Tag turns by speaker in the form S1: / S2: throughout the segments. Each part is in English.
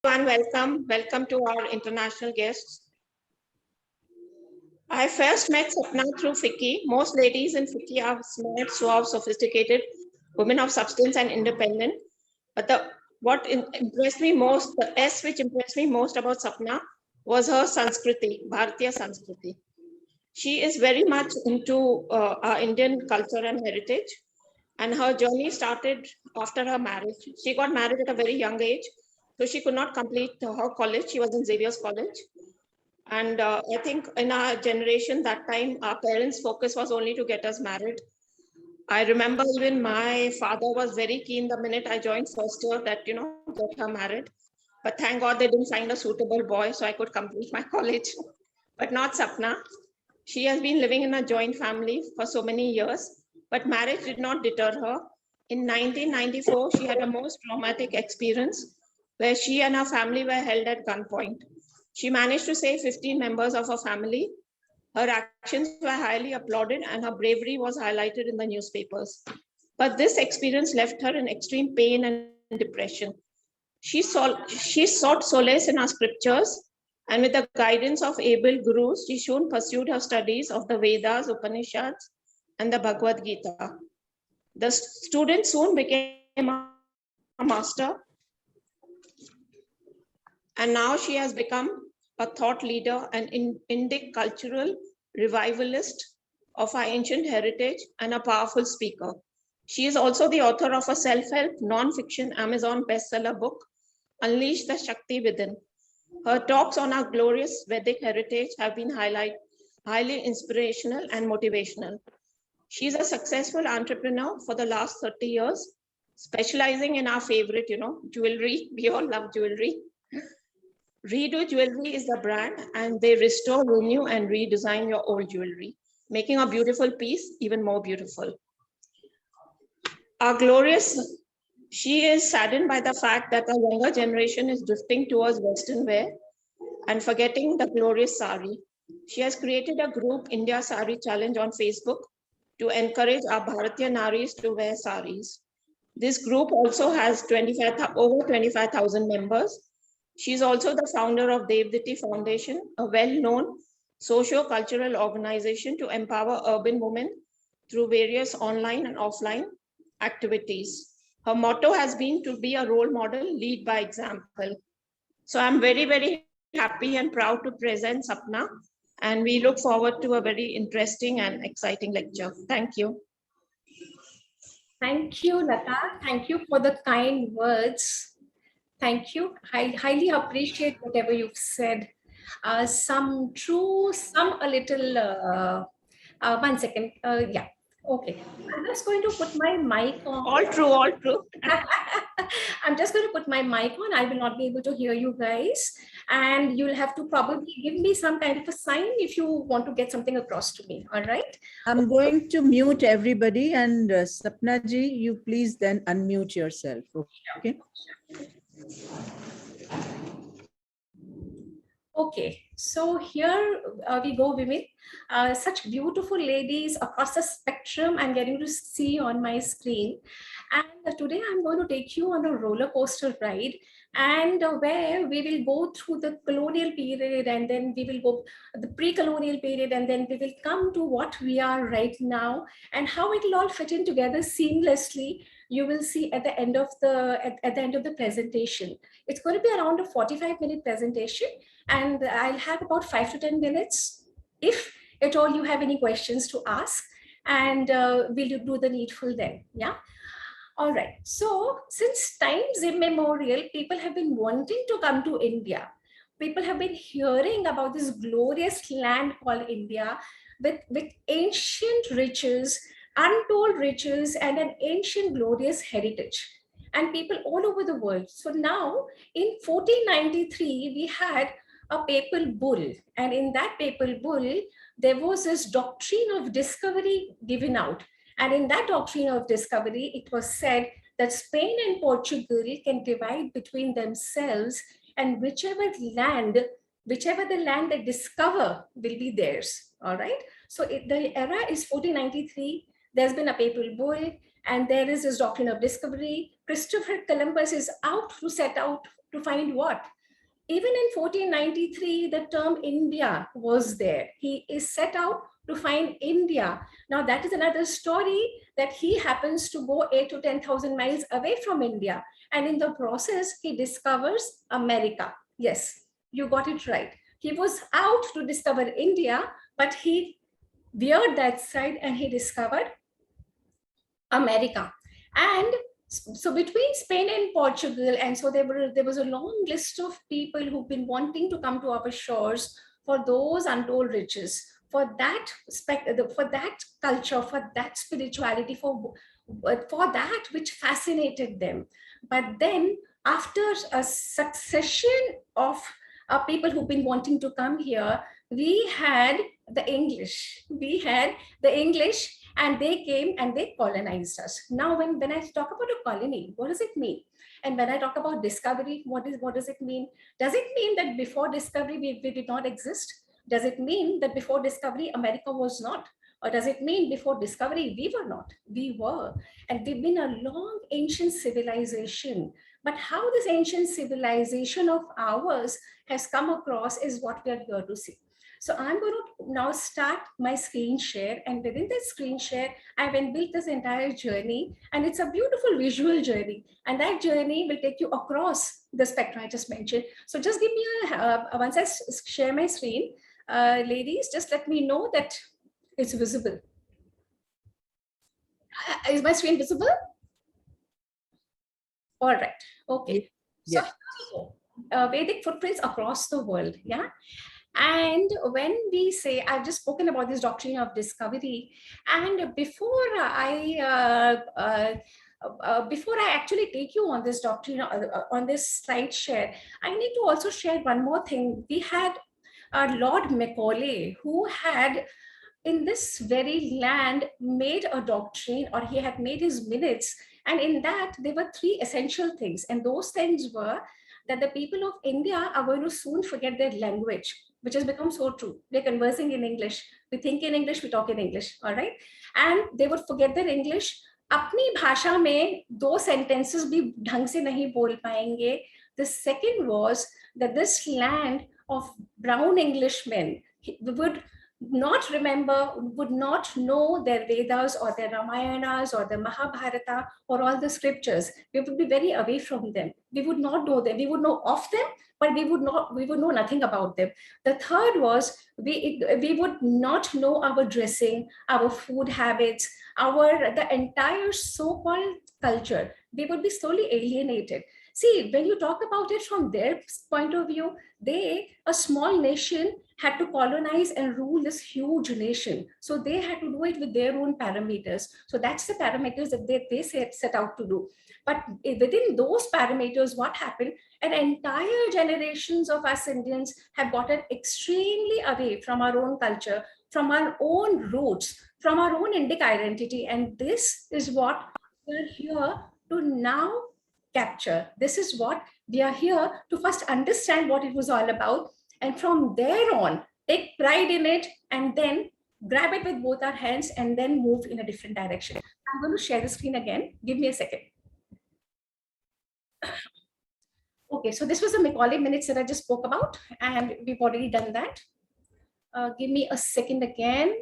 S1: everyone, welcome to our international guests. I first met Sapna through FICCI. Most ladies in FICCI are smart, suave, sophisticated, women of substance and independent. But impressed me most, the S which impressed me most about Sapna was her Sanskriti, Bharatiya Sanskriti. She is very much into our Indian culture and heritage. And her journey started after her marriage. She got married at a very young age, so she could not complete her college. She was in Xavier's College. And I think in our generation, that time, our parents' focus was only to get us married. I remember even my father was very keen the minute I joined first year that, get her married. But thank God they didn't find a suitable boy, so I could complete my college. But not Sapna. She has been living in a joint family for so many years, but marriage did not deter her. In 1994, she had a most traumatic experience where she and her family were held at gunpoint. She managed to save 15 members of her family. Her actions were highly applauded and her bravery was highlighted in the newspapers. But this experience left her in extreme pain and depression. She sought solace in her scriptures, and with the guidance of able gurus, she soon pursued her studies of the Vedas, Upanishads, and the Bhagavad Gita. The student soon became a master, and now she has become a thought leader, an Indic cultural revivalist of our ancient heritage, and a powerful speaker. She is also the author of a self-help, non-fiction Amazon bestseller book, Unleash the Shakti Within. Her talks on our glorious Vedic heritage have been highly inspirational and motivational. She's a successful entrepreneur for the last 30 years, specializing in our favorite, jewelry. We all love jewelry. Redo Jewelry is the brand, and they restore, renew, and redesign your old jewelry, making a beautiful piece even more beautiful. She is saddened by the fact that the younger generation is drifting towards Western wear and forgetting the glorious sari. She has created a group, India Sari Challenge, on Facebook to encourage our Bharatiya Naris to wear saris. This group also has over 25,000 members. She is also the founder of Devditi Foundation, a well-known socio-cultural organization to empower urban women through various online and offline activities. Her motto has been to be a role model, lead by example. So I'm very, very happy and proud to present Sapna, and we look forward to a very interesting and exciting lecture. Thank you.
S2: Thank you, Lata. Thank you for the kind words. Thank you. I highly appreciate whatever you've said. Some true, some a little. One second. Yeah. Okay. I'm just going to put my mic on.
S1: All true, all true.
S2: I'm just going to put my mic on. I will not be able to hear you guys. And you'll have to probably give me some kind of a sign if you want to get something across to me. All right.
S3: I'm going to mute everybody, and Sapna ji, you please then unmute yourself. Okay.
S2: Okay, so here we go, women. Such beautiful ladies across the spectrum I'm getting to see on my screen. And today I'm going to take you on a roller coaster ride, and where we will go through the colonial period, and then we will go the pre-colonial period, and then we will come to what we are right now and how it will all fit in together seamlessly. You will see at the end of the presentation. It's going to be around a 45-minute presentation, and I'll have about 5 to 10 minutes if at all you have any questions to ask, and we'll do the needful then. Yeah. All right. So since times immemorial, people have been wanting to come to India. People have been hearing about this glorious land called India with ancient riches, untold riches, and an ancient glorious heritage, and people all over the world. So now in 1493, we had a papal bull, and in that papal bull, there was this doctrine of discovery given out. And in that doctrine of discovery, it was said that Spain and Portugal can divide between themselves, and whichever the land they discover will be theirs. All right. So the era is 1493. There's been a papal bull, and there is this doctrine of discovery. Christopher Columbus is out to set out to find what? Even in 1493, the term India was there. He is set out to find India. Now that is another story, that he happens to go 8 to 10,000 miles away from India. And in the process, he discovers America. Yes, you got it right. He was out to discover India, but he veered that side and he discovered America. And so between Spain and Portugal, and so there was a long list of people who've been wanting to come to our shores for those untold riches, for that culture, for that spirituality, for that which fascinated them. But then after a succession of people who've been wanting to come here, we had the English. And they came and they colonized us. Now, when I talk about a colony, what does it mean? And when I talk about discovery, what does it mean? Does it mean that before discovery, we did not exist? Does it mean that before discovery, America was not? Or does it mean before discovery, we were not? We were. And we've been a long ancient civilization. But how this ancient civilization of ours has come across is what we are here to see. So I'm going to now start my screen share, and within that screen share, I've built this entire journey, and it's a beautiful visual journey. And that journey will take you across the spectrum I just mentioned. So just give me once I share my screen, ladies, just let me know that it's visible. Is my screen visible? All right. Okay.
S3: Yes.
S2: So here we go. Vedic footprints across the world. Yeah. And when we say, I've just spoken about this doctrine of discovery, and before I actually take you on this doctrine, on this slide share, I need to also share one more thing. We had Lord Macaulay, who had in this very land made a doctrine, or he had made his minutes, and in that there were 3 essential things, and those things were that the people of India are going to soon forget their language, which has become so true. We're conversing in English. We think in English, we talk in English, all right? And they would forget their English. अपनी भाषा में 2 sentences भी ढंग से नहीं बोल पाएंगे. The second was that this land of brown Englishmen would not remember, would not know their Vedas or their Ramayanas or the Mahabharata or all the scriptures. We would be very away from them. We would not know them. We would know of them, but we would know nothing about them. The third was we would not know our dressing, our food habits, the entire so-called culture. We would be slowly alienated. See, when you talk about it from their point of view, a small nation, had to colonize and rule this huge nation. So they had to do it with their own parameters. So that's the parameters that they set out to do. But within those parameters, what happened? An entire generations of us Indians have gotten extremely away from our own culture, from our own roots, from our own Indic identity. And this is what we're here to now capture. This is what we are here to first understand what it was all about. And from there on, take pride in it, and then grab it with both our hands and then move in a different direction. I'm going to share the screen again. Give me a second. Okay, so this was the Macaulay minutes that I just spoke about, and we've already done that. Give me a second again.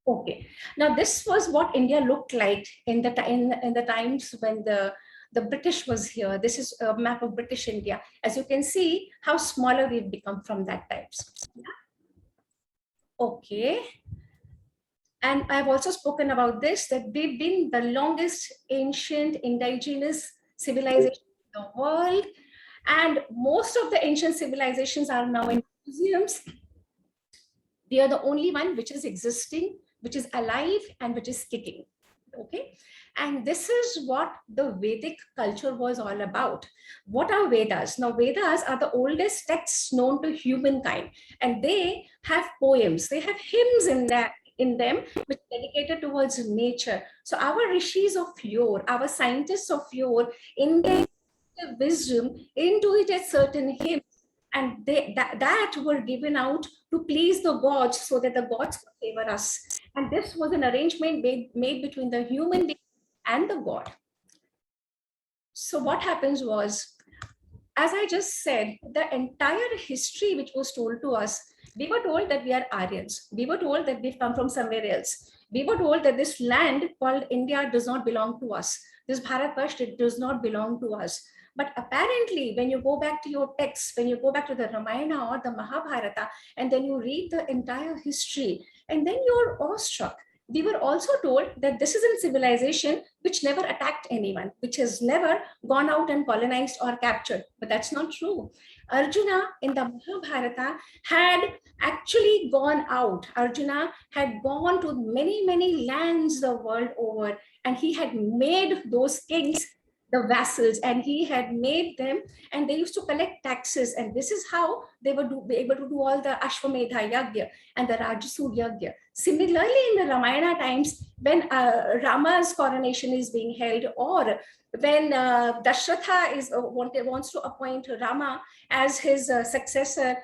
S2: Okay, now this was what India looked like in the times when the British was here. This is a map of British India. As you can see, how smaller we've become from that times. Yeah. Okay. And I've also spoken about this, that we've been the longest ancient indigenous civilization in the world. And most of the ancient civilizations are now in museums. We are the only one which is existing, which is alive, and which is kicking. Okay. And this is what the Vedic culture was all about. What are Vedas? Now, Vedas are the oldest texts known to humankind, and they have poems. They have hymns in them, which are dedicated towards nature. So our rishis of yore, our scientists of yore, in their wisdom, intuited certain hymns, and that were given out to please the gods, so that the gods could favor us. And this was an arrangement made between the human being and the god. So what happens was, as I just said, the entire history which was told to us, we were told that we are Aryans. We were told that we've come from somewhere else. We were told that this land called India does not belong to us. This Bharatvash, it does not belong to us. But apparently, when you go back to your texts, when you go back to the Ramayana or the Mahabharata, and then you read the entire history, and then you're awestruck. We were also told that this is a civilization which never attacked anyone, which has never gone out and colonized or captured. But that's not true. Arjuna in the Mahabharata had actually gone out. Arjuna had gone to many, many lands the world over, and he had made those kings the vassals, and he had made them, and they used to collect taxes, and this is how they would be able to do all the Ashwamedha Yagya and the Rajasur Yagya. Similarly, in the Ramayana times, when Rama's coronation is being held, or when Dashratha wants to appoint Rama as his successor,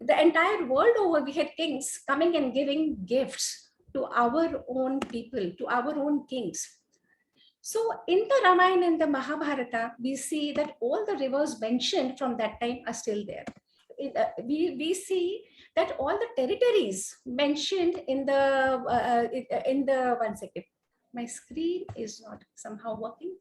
S2: the entire world over, we had kings coming and giving gifts to our own people, to our own kings. So in the Ramayana and the Mahabharata, we see that all the rivers mentioned from that time are still there. We see that all the territories mentioned in the, one second, my screen is not somehow working.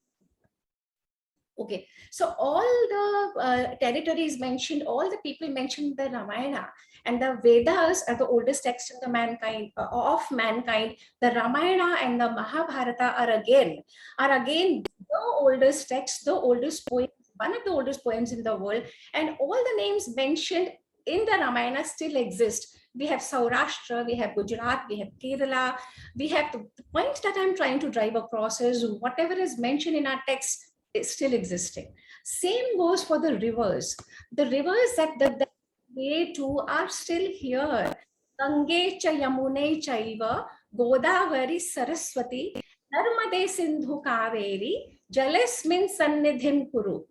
S2: Okay, so all the territories mentioned, all the people mentioned in the Ramayana, and the Vedas are the oldest text of the mankind, of mankind. The Ramayana and the Mahabharata are again the oldest text, the oldest poem, one of the oldest poems in the world, and all the names mentioned in the Ramayana still exist. We have Saurashtra, we have Gujarat, we have Kerala. We have the point that I'm trying to drive across is whatever is mentioned in our text is still existing. Same goes for the rivers. The rivers that way to are still here. Gange cha Yamune chaiva, Godavari Saraswati, Narmade Sindhu Kaveri, Jalesmin Sannidhim Kuru.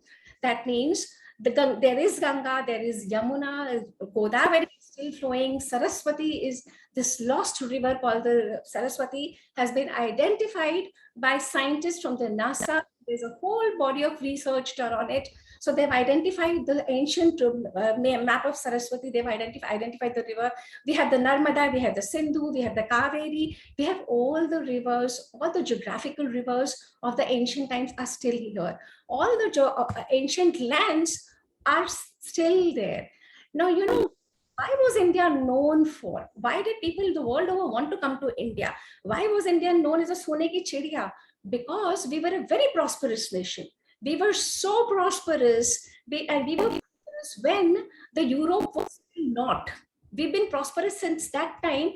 S2: That means there is Ganga, there is Yamuna, Godavari is still flowing, Saraswati is this lost river called the Saraswati, has been identified by scientists from the NASA. There's a whole body of research done on it. So they've identified the ancient map of Saraswati. They've identified the river. We have the Narmada, we have the Sindhu, we have the Kaveri. We have all the rivers, all the geographical rivers of the ancient times are still here. All the ancient lands are still there. Now, you know, why was India known for? Why did people the world over want to come to India? Why was India known as a Sone ki Chidiya? Because we were a very prosperous nation. We were so prosperous, and we were prosperous when the Europe was still not. We've been prosperous since that time.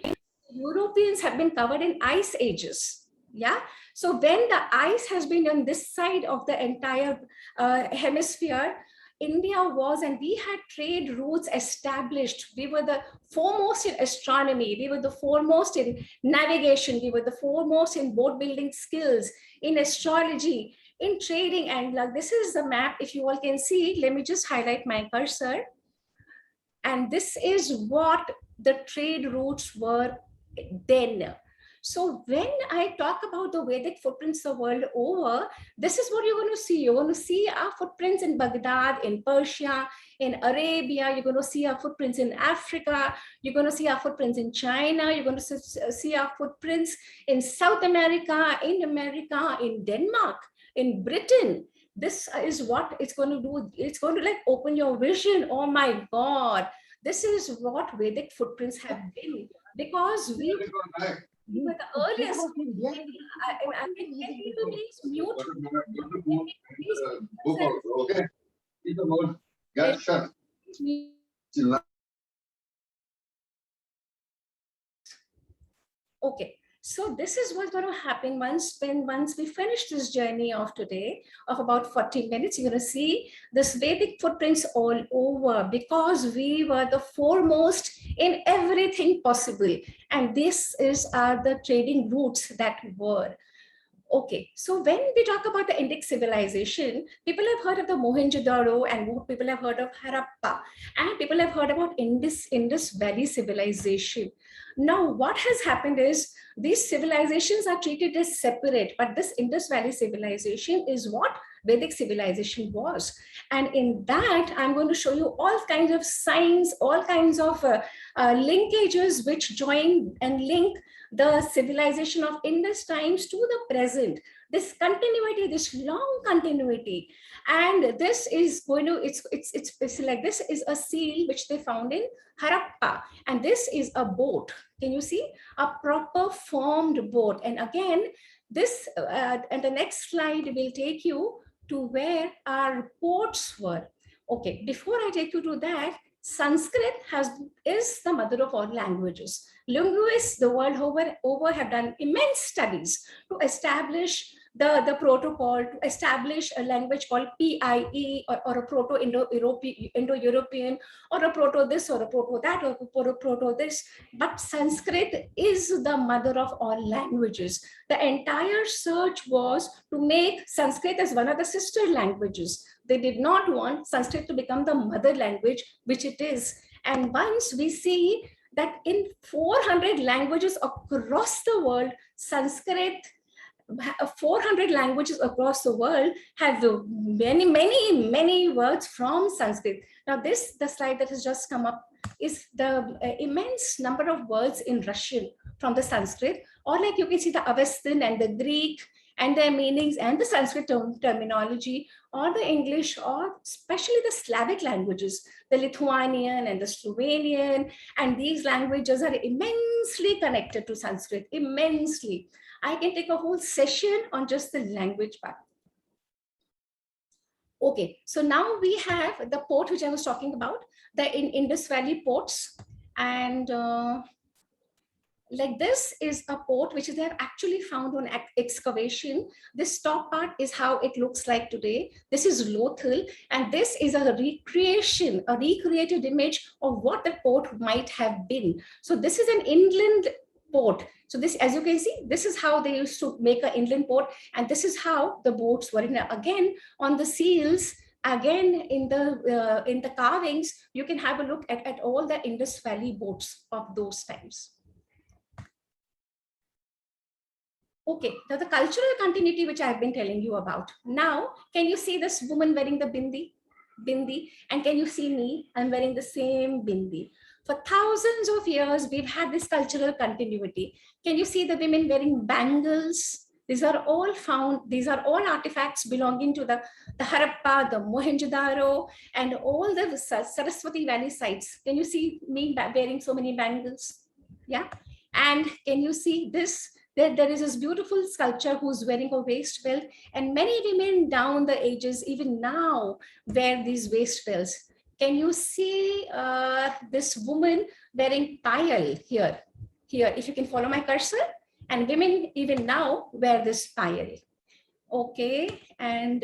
S2: Europeans have been covered in ice ages. Yeah. So when the ice has been on this side of the entire hemisphere, India was, and we had trade routes established. We were the foremost in astronomy. We were the foremost in navigation. We were the foremost in boat building skills, in astrology, in trading. And this is the map. If you all can see, let me just highlight my cursor. And this is what the trade routes were then. So when I talk about the Vedic footprints the world over, this is what you're going to see. You're going to see our footprints in Baghdad, in Persia, in Arabia. You're going to see our footprints in Africa. You're going to see our footprints in China. You're going to see our footprints in South America, in Denmark, in Britain. This is what it's going to do. It's going to like open your vision. Oh my God. This is what Vedic footprints have been, because we were the earliest. I can get you to please mute.
S4: Okay. Get shut.
S2: Okay. So this is what's going to happen once we finish this journey of today of about 40 minutes. You're going to see this Vedic footprints all over, because we were the foremost in everything possible. And this is the trading routes that were. Okay, so when we talk about the Indic civilization, people have heard of the Mohenjo-daro, and people have heard of Harappa, and people have heard about Indus Valley civilization. Now, what has happened is these civilizations are treated as separate, but this Indus Valley civilization is what Vedic civilization was. And in that, I'm going to show you all kinds of signs, all kinds of linkages which join and link the civilization of Indus times to the present, this continuity, this long continuity. And this is going to, it's like, this is a seal which they found in Harappa, and this is a boat. Can you see? A proper formed boat. And again, this and the next slide will take you to where our ports were. Okay, before I take you to that, Sanskrit is the mother of all languages. Linguists the world over have done immense studies to establish the protocol, to establish a language called PIE, or a Proto-Indo-European, or a proto this, or a proto that, or a proto this. But Sanskrit is the mother of all languages. The entire search was to make Sanskrit as one of the sister languages. They did not want Sanskrit to become the mother language, which it is. And once we see that in 400 languages across the world, Sanskrit, 400 languages across the world have many, many, many words from Sanskrit. Now the slide that has just come up is the immense number of words in Russian from the Sanskrit, or like you can see the Avestan and the Greek and their meanings and the Sanskrit terminology, or the English, or especially the Slavic languages, the Lithuanian and the Slovenian, and these languages are immensely connected to Sanskrit, immensely. I can take a whole session on just the language part. Okay, so now we have the port which I was talking about, the Indus Valley ports, and like this is a port which they have actually found on excavation. This top part is how it looks like today. This is Lothal, and this is a recreation, a recreated image of what the port might have been. So this is an inland port. So this, as you can see, this is how they used to make an inland port, and this is how the boats were. Again, on the seals, again in the carvings, you can have a look at all the Indus Valley boats of those times. Okay, now the cultural continuity which I've been telling you about. Now, can you see this woman wearing the bindi? And can you see me? I'm wearing the same bindi. For thousands of years, we've had this cultural continuity. Can you see the women wearing bangles? These are all found, these are all artifacts belonging to the Harappa, the Mohenjo-daro, and all the Saraswati Valley sites. Can you see me wearing so many bangles? Yeah. And can you see this? There is this beautiful sculpture who's wearing a waist belt, and many women down the ages, even now, wear these waist belts. Can you see this woman wearing payal here? Here, if you can follow my cursor, and women even now wear this payal. Okay, and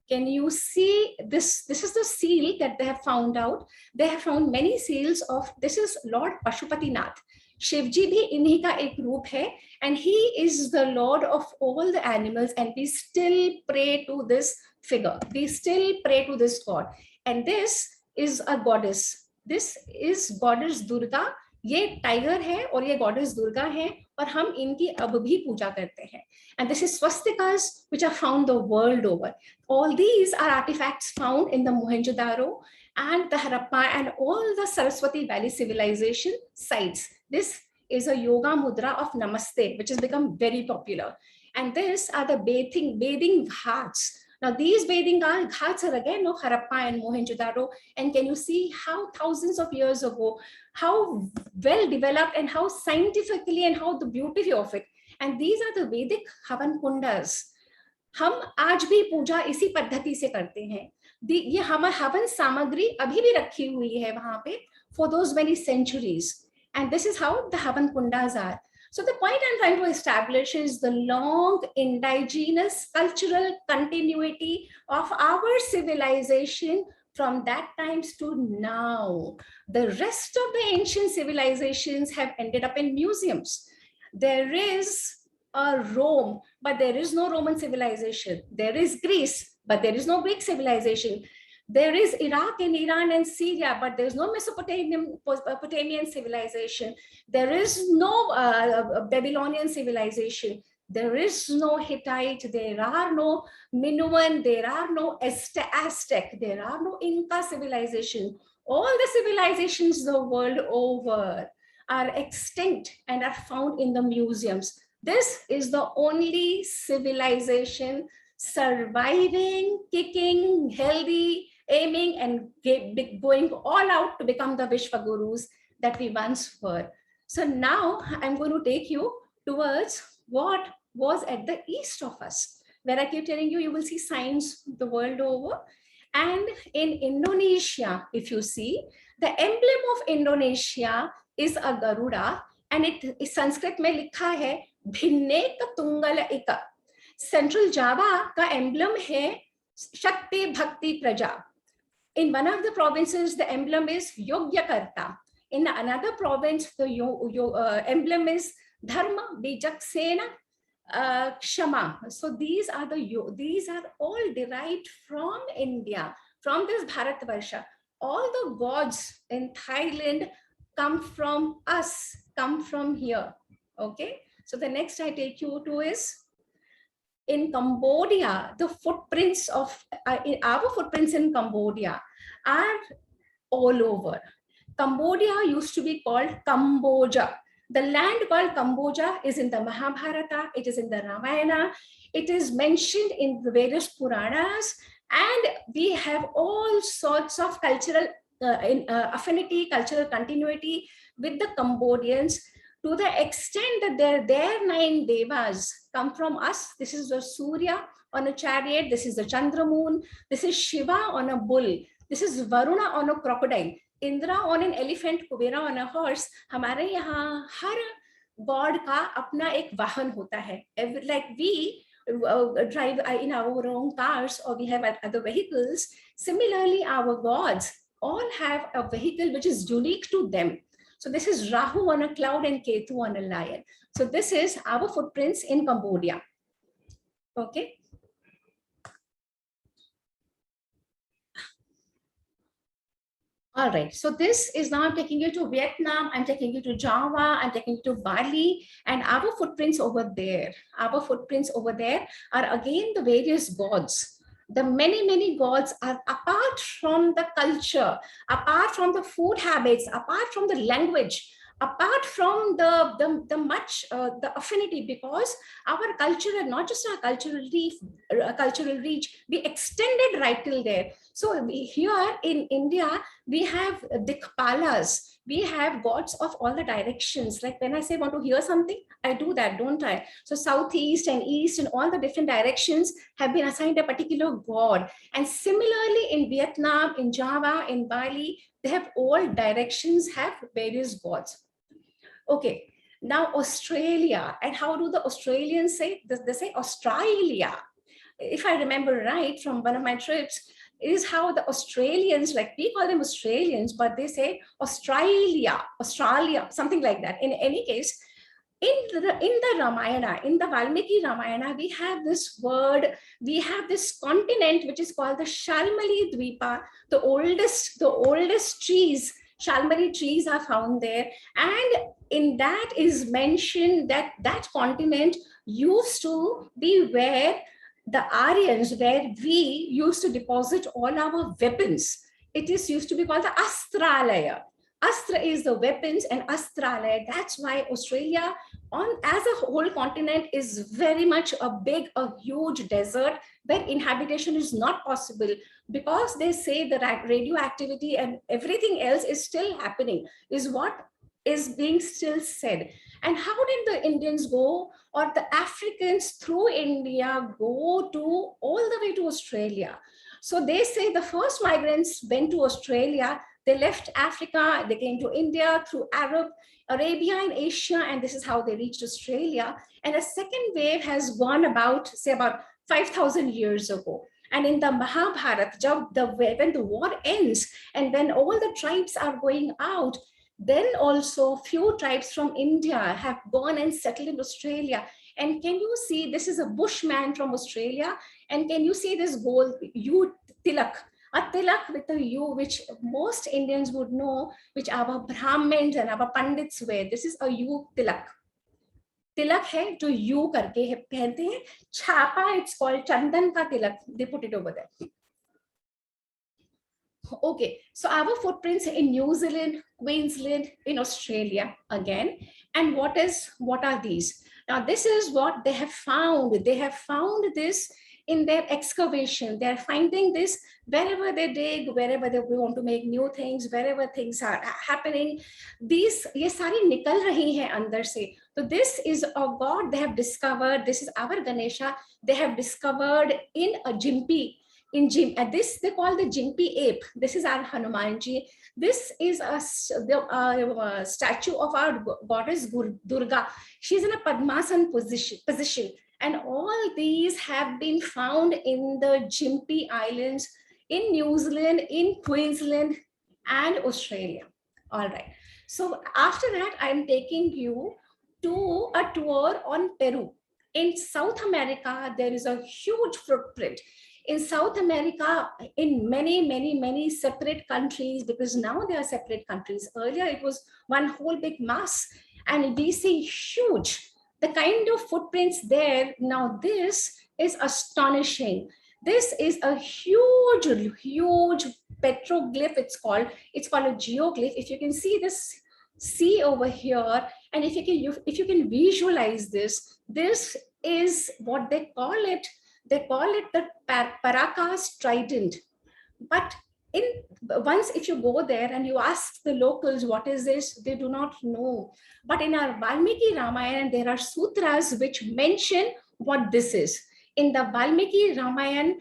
S2: can you see this? This is the seal that they have found out. They have found many seals of, this is Lord Pashupatinath. Shivji bhi इन्हीं का एक रूप है, and he is the lord of all the animals, and we still pray to this figure. We still pray to this god. And this is a goddess. This is goddess Durga. ये tiger है और ये goddess Durga है, और हम इनकी अब भी पूजा करते हैं. And this is swastikas which are found the world over. All these are artifacts found in the Mohenjo-daro and the Harappa and all the Saraswati Valley civilization sites. This is a yoga mudra of Namaste, which has become very popular. And these are the bathing ghats. Now these bathing ghats are again of Harappa and Mohenjo-daro. And can you see how thousands of years ago, how well developed and how scientifically and how the beauty of it. And these are the Vedic Havan Kundas. हम आज भी पूजा इसी पद्धति से करते हैं. ये हमारा हवन सामग्री अभी भी रखी हुई है वहां पे for those many centuries. And this is how the Havan Kundas are. So the point I'm trying to establish is the long indigenous cultural continuity of our civilization from that times to now. The rest of the ancient civilizations have ended up in museums. There is a Rome but there is no Roman civilization. There is Greece, but there is no Greek civilization. There is Iraq and Iran and Syria, but there's no Mesopotamian civilization. There is no Babylonian civilization. There is no Hittite. There are no Minoan. There are no Aztec. There are no Inca civilization. All the civilizations the world over are extinct and are found in the museums. This is the only civilization surviving, kicking, healthy, aiming, and going all out to become the Vishwagurus that we once were. So now I'm going to take you towards what was at the east of us, where I keep telling you, you will see signs the world over. And in Indonesia, if you see, the emblem of Indonesia is a Garuda, and it is Sanskrit mein likha hai, Bhinne ka Tungala Ika. Central Java ka emblem hai Shakti Bhakti Praja. In one of the provinces, the emblem is Yogyakarta. In another province, the emblem is Dharma, Bijaksena, Kshama. So these are all derived from India, from this Bharatvarsha. All the gods in Thailand come from us, come from here. Okay. So the next I take you to is in Cambodia. The footprints of our footprints in Cambodia are all over. Cambodia used to be called Cambodia. The land called Cambodia is in the Mahabharata, it is in the Ramayana, it is mentioned in the various Puranas, and we have all sorts of cultural affinity, cultural continuity with the Cambodians, to the extent that their 9 devas come from us. This is the Surya on a chariot, this is the Chandra moon, this is Shiva on a bull, this is Varuna on a crocodile, Indra on an elephant, Kubera on a horse. हमारे यहाँ हर god का अपना एक वाहन होता है. Like we drive in our own cars, or we have other vehicles. Similarly, our gods all have a vehicle which is unique to them. So this is Rahu on a cloud and Ketu on a lion. So this is our footprints in Cambodia. Okay. All right, so this is now I'm taking you to Vietnam, I'm taking you to Java, I'm taking you to Bali, and our footprints over there. Our footprints over there are again the various gods. The many gods are apart from the culture, apart from the food habits, apart from the language, apart from the affinity, because our culture, and not just our cultural reach, we extended right till there. So here in India, we have Dikpalas, we have gods of all the directions. Like when I say want to hear something, I do that, don't I? So southeast and east and all the different directions have been assigned a particular god. And similarly in Vietnam, in Java, in Bali, they have all directions have various gods. Okay, now Australia. And how do the Australians say? They say Australia. If I remember right from one of my trips, is how the Australians, like we call them Australians, but they say Australia, something like that. In any case, in the Ramayana, in the Valmiki Ramayana, we have this word, we have this continent which is called the Shalmali Dvipa, the oldest trees, Shalmali trees are found there, and in that is mentioned that that continent used to be where the Aryans, where we used to deposit all our weapons. It is used to be called the Astralaya. Astra is the weapons and Astralaya. That's why Australia as a whole continent is very much a huge desert where inhabitation is not possible, because they say the radioactivity and everything else is still happening, is what is being still said. And how did the Indians go, or the Africans through India go to all the way to Australia? So they say the first migrants went to Australia, they left Africa, they came to India through Arabia and Asia, and this is how they reached Australia. And a second wave has gone about, say about 5,000 years ago. And in the Mahabharata, when the war ends and when all the tribes are going out, then also few tribes from India have gone and settled in Australia. And can you see, this is a bushman from Australia. And can you see this gold U tilak? A tilak with a U, which most Indians would know, which our Brahmins and our Pandits wear. This is a U tilak. तिलक है जो you करके है पहनते हैं छापा it's called चंदन का तिलक they put it over there. Okay, so our footprints in New Zealand, Queensland, in Australia again. And what are these? Now this is what they have found. They have found this in their excavation. They're finding this wherever they dig, wherever they want to make new things, wherever things are happening. These ये सारी निकल रही हैं अंदर से. So this is a god they have discovered. This is our Ganesha. They have discovered in a Jimpi. In Jim, and this they call the Jimpi ape. This is our Hanumanji. This is a statue of our goddess Durga. She's in a Padmasana position. And all these have been found in the Jimpi Islands, in New Zealand, in Queensland, and Australia. All right. So after that, I'm taking you to a tour on Peru. In South America, there is a huge footprint. In South America, in many separate countries, because now they are separate countries. Earlier, it was one whole big mass, and we see huge, the kind of footprints there. Now, this is astonishing. This is a huge petroglyph, it's called a geoglyph. If you can see this sea over here, and if you can visualize this, this is what they call it. They call it the Paracas trident. But once if you go there and you ask the locals what is this, they do not know. But in our Valmiki Ramayana, there are sutras which mention what this is. In the Valmiki Ramayana,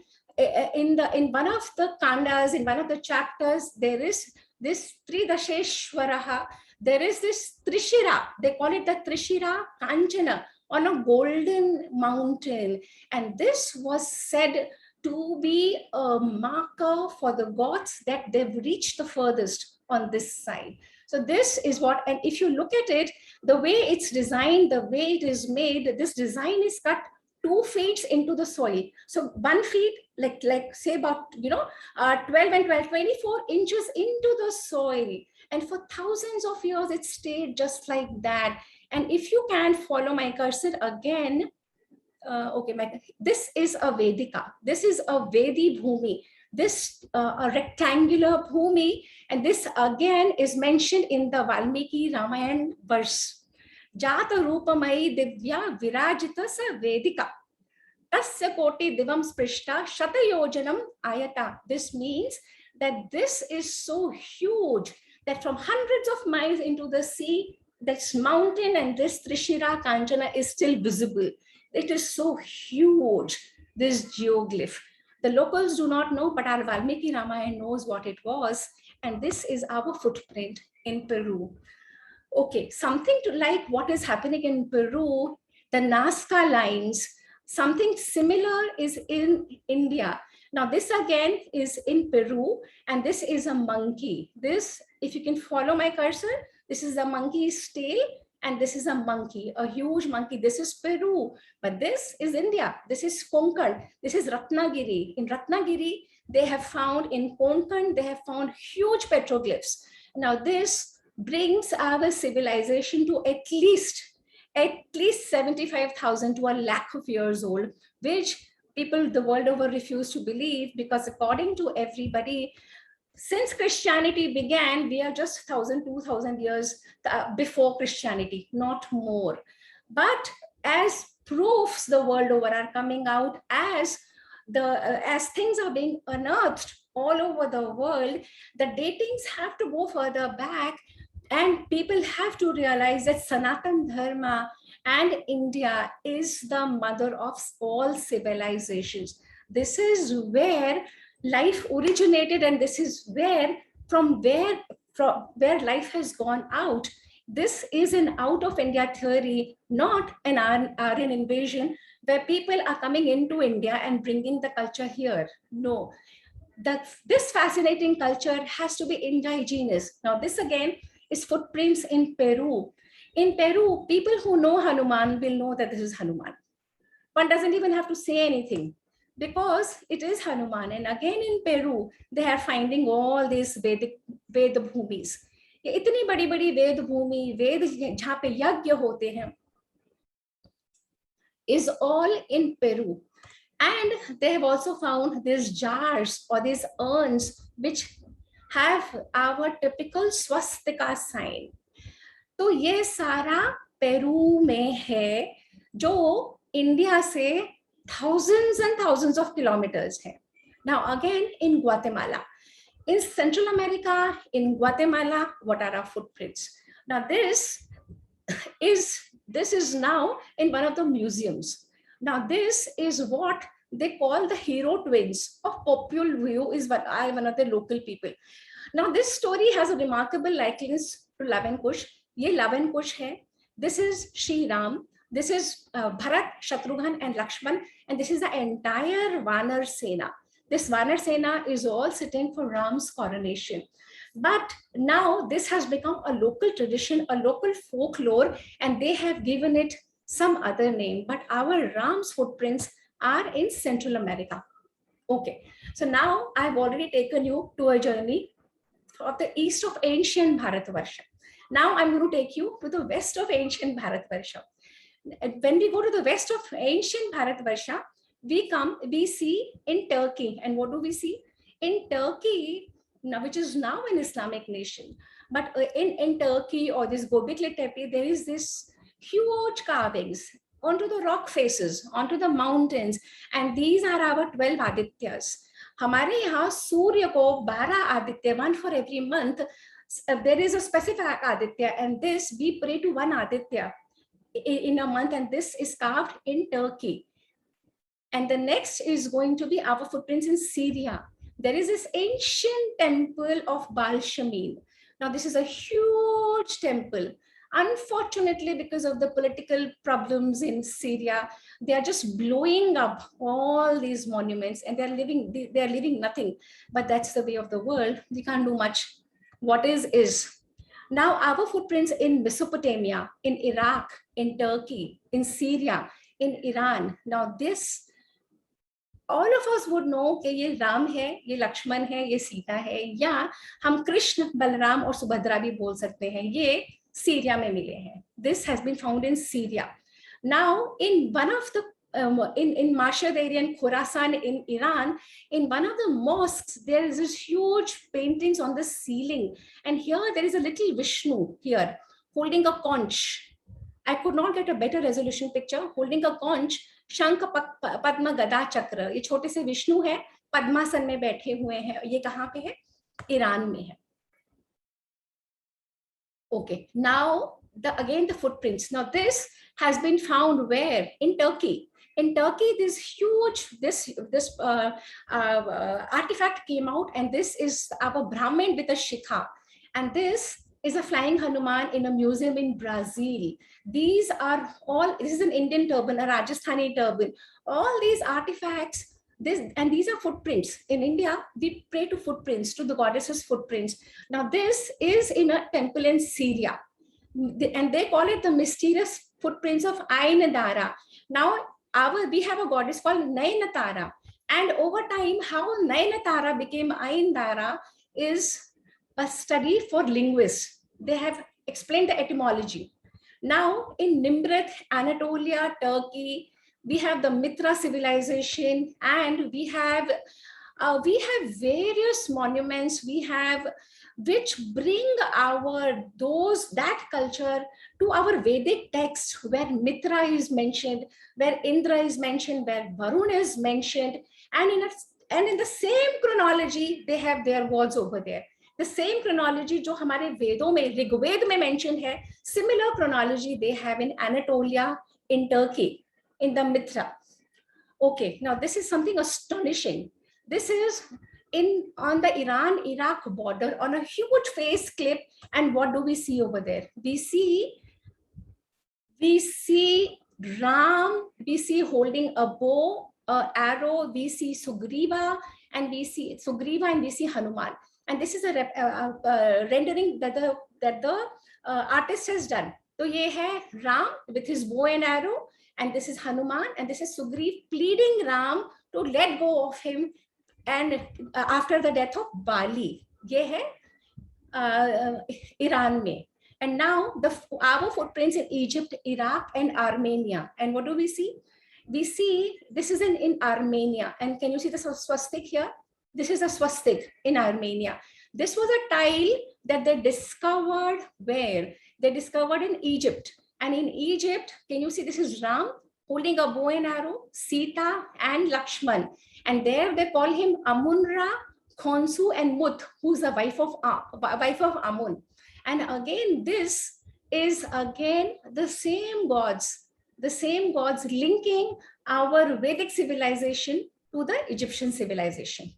S2: in one of the kandas, in one of the chapters, there is this Tridasheshwaraha. There is this Trishira. They call it the Trishira Kanjana, on a golden mountain. And this was said to be a marker for the gods that they've reached the furthest on this side. So this is what, and if you look at it, the way it's designed, the way it is made, this design is cut 2 feet into the soil. So 1 feet, like say about, 12 and 12, 24 inches into the soil. And for thousands of years, it stayed just like that. And if you can follow my cursor again, this is a Vedika. This is a Vedi Bhumi. This a rectangular Bhumi, and this again is mentioned in the Valmiki Ramayana verse. Jata Rupamai Divya Virajita Sa Vedika. Tasya Koti Divam Sprishta Shatayojanam Ayata. This means that this is so huge that from hundreds of miles into the sea, this mountain and this Trishira Kanjana is still visible. It is so huge, this geoglyph. The locals do not know, but our Valmiki Ramayana knows what it was. And this is our footprint in Peru. Okay, something to like what is happening in Peru, the Nazca lines, something similar is in India. Now this again is in Peru, and this is a monkey. This, if you can follow my cursor, this is a monkey's tail, and this is a monkey, a huge monkey. This is Peru, but this is India. This is Konkan. This is Ratnagiri. In Ratnagiri, they have found, in Konkan, they have found huge petroglyphs. Now this brings our civilization to at least 75,000 to a lakh of years old, which people the world over refuse to believe, because according to everybody, since Christianity began, we are just 1,000, 2,000 years before Christianity, not more. But as proofs the world over are coming out, as things are being unearthed all over the world, the datings have to go further back, and people have to realize that Sanatan Dharma and India is the mother of all civilizations. This is where life originated, and this is where life has gone out. This is an out of India theory, not an Aryan invasion where people are coming into India and bringing the culture here. No, this fascinating culture has to be indigenous. Now this again is footprints in Peru. In Peru, people who know Hanuman will know that this is Hanuman. One doesn't even have to say anything because it is Hanuman. And again in Peru, they are finding all these Vedic Ved bhumis. इतनी बड़ी बड़ी वेद भूमि, वेद जहाँ पे यज्ञ होते हैं, is all in Peru. And they have also found these jars or these urns which have our typical swastika sign. तो ये सारा पेरू में है जो इंडिया से thousands and thousands of kilometers है. Now again in Guatemala, in Central America, in Guatemala, what are our footprints? Now this is now in one of the museums. Now this is what they call the hero twins of Popul Vuh, is one of the local people. Now this story has a remarkable likeness to Love and Kush. Ye Love and Kush hai. This is Shri Ram. This is Bharat, Shatrughan and Lakshman. And this is the entire Vanar Sena. This Vanar Sena is all sitting for Ram's coronation. But now this has become a local tradition, a local folklore, and they have given it some other name. But our Ram's footprints are in Central America. Okay, so now I've already taken you to a journey of the east of ancient Bharatvarsha. Now I'm going to take you to the west of ancient Bharatvarsha. When we go to the west of ancient Bharatvarsha, we see in Turkey. And what do we see? In Turkey, now, which is now an Islamic nation, but in Turkey or this Gobekli Tepe, there is this huge carvings onto the rock faces, onto the mountains, and these are our 12 Adityas. हमारे यहाँ सूर्य को 12 Aditya, one for every month. There is a specific Aditya, and this we pray to one Aditya in a month, and this is carved in Turkey. And the next is going to be our footprints in Syria. There is this ancient temple of Balshamin. Now this is a huge temple. Unfortunately, because of the political problems in Syria, they are just blowing up all these monuments, and they are leaving nothing. But that's the way of the world. We can't do much. What is. Now our footprints in Mesopotamia, in Iraq, in Turkey, in Syria, in Iran. Now this, all of us would know कि ये राम है, ये लक्ष्मण है, ये सीता है, या हम कृष्ण, बलराम और सुभद्रा भी बोल सकते हैं. ये सीरिया में मिले हैं. This has been found in Syria. Now in one of the in Mashhad area in Khorasan in Iran, in one of the mosques, there is this huge paintings on the ceiling, and here there is a little Vishnu here holding a conch. I could not get a better resolution picture. Holding a conch, शंख पद्म गदा चक्र. ये छोटे से विष्णु है, पद्मासन में बैठे हुए हैं. ये कहाँ पे है? ईरान में है. Okay, now again the footprints. Now this has been found where? In Turkey. In Turkey, this huge artifact came out, and this is our Brahmin with a shikha, and this is a flying Hanuman in a museum in Brazil. These are all. This is an Indian turban, a Rajasthani turban. All these artifacts. These are footprints. In India, we pray to footprints, to the goddess's footprints. Now this is in a temple in Syria, and they call it the mysterious footprints of Ainadara. Now we have a goddess called Nainatara, and over time how Nainatara became Aindara is a study for linguists. They have explained the etymology. Now in Nimrut, Anatolia, Turkey, we have the Mitra civilization, and we have various monuments which bring that culture to our Vedic text, where Mitra is mentioned, where Indra is mentioned, where Varun is mentioned, and in the same chronology they have their gods over there. The same chronology जो हमारे वेदों में, ऋग्वेद में mentioned है, similar chronology they have in Anatolia, in Turkey, in the Mitra. Okay, now this is something astonishing. This is on the Iran-Iraq border on a huge face clip, and what do we see over there? We see Ram, we see holding a bow, arrow, we see Sugriva, and we see Hanuman. And this is a rendering that the artist has done. तो ये है Ram with his bow and arrow, and this is Hanuman, and this is Sugriv pleading Ram to let go of him, and after the death of Bali. ये है Iran में. And now our footprints in Egypt, Iraq, and Armenia. And what do we see? We see this is in Armenia. And can you see the swastik here? This is a swastik in Armenia. This was a tile that they discovered where? They discovered in Egypt. And in Egypt, can you see this is Ram holding a bow and arrow, Sita and Lakshman. And there they call him Amun-Ra, Khonsu, and Mut, who's the wife of Amun. And again, this is again the same gods linking our Vedic civilization to the Egyptian civilization.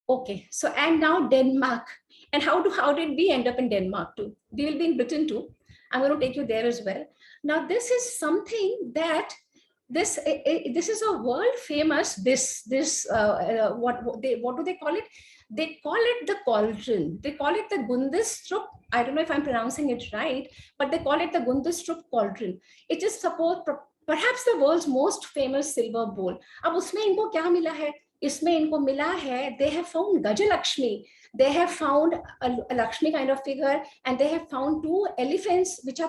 S2: Okay, so and now Denmark. And how did we end up in Denmark too? We will be in Britain too. I'm going to take you there as well. Now, this is something that this is a world famous, what do they call it? They call it the cauldron. They call it the Gundestrup. I don't know if I'm pronouncing it right, but they call it the Gundestrup cauldron. It is perhaps the world's most famous silver bowl. अब उसमें इनको क्या मिला है? इसमें इनको मिला है, they have found Gajalakshmi. They have found a Lakshmi kind of figure, and they have found 2 elephants which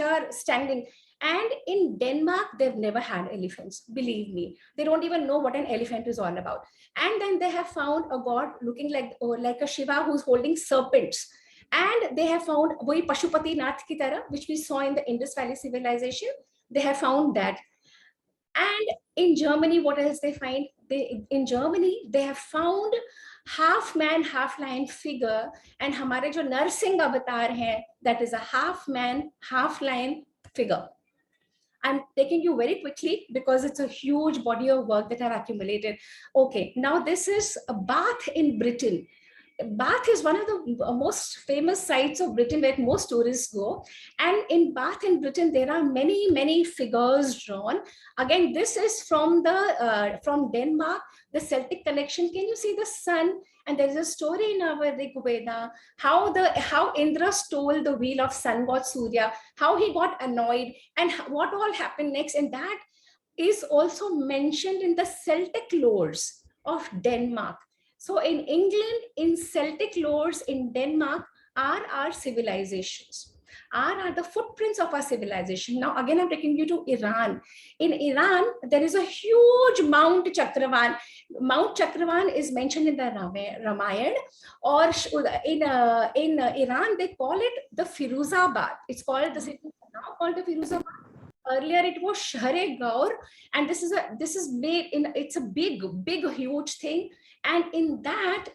S2: are standing. And in Denmark, they've never had elephants, believe me. They don't even know what an elephant is all about. And then they have found a god looking like a Shiva who's holding serpents. And they have found Voi Pashupati Nath ki tarah, which we saw in the Indus Valley civilization. They have found that. And in Germany, what else they find? In Germany, they have found half man, half lion figure. And हमारे जो नरसिंह अवतार हैं, that is a half man, half lion figure. I'm taking you very quickly because it's a huge body of work that I've accumulated. Okay, now this is a Bath in Britain. Bath is one of the most famous sites of Britain where most tourists go. And in Bath in Britain, there are many, many figures drawn. Again, this is from Denmark, the Celtic connection. Can you see the sun? And there is a story in our Rig Veda, how Indra stole the wheel of sun god Surya, how he got annoyed, and what all happened next. And that is also mentioned in the Celtic lores of Denmark. So in England, in Celtic lores in Denmark are our civilizations, are the footprints of our civilization. Now, again, I'm taking you to Iran. In Iran, there is a huge Mount Chakravan. Mount Chakravan is mentioned in the Ramayana, or in Iran, they call it the Firuzabad. It's called, the city now called the Firuzabad. Earlier, it was Shahre-Gaur, and this is made in, it's a big, huge thing. And in that,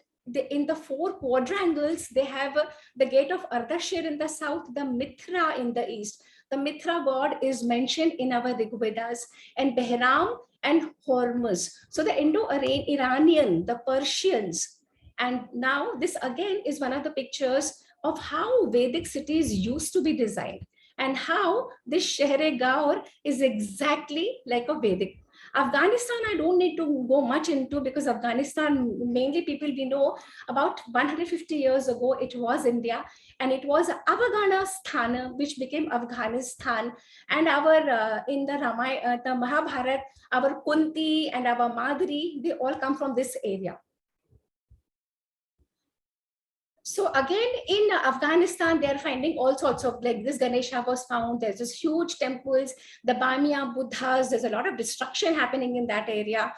S2: in the 4 quadrangles, they have the gate of Ardashir in the south, the Mithra in the east. The Mithra god is mentioned in our Rig Vedas, and Behram and Hormuz. So the Indo-Iranian, the Persians. And now this again is one of the pictures of how Vedic cities used to be designed, and how this Shahre-Gaur is exactly like a Vedic. Afghanistan, I don't need to go much into, because Afghanistan, mainly people we know, about 150 years ago, it was India, and it was Afghanistan, which became Afghanistan. And our, in the the Mahabharata, our Kunti and our Madri, they all come from this area. So again, in Afghanistan, they're finding all sorts of, like this Ganesha was found, there's this huge temples, the Bamia Buddhas, there's a lot of destruction happening in that area.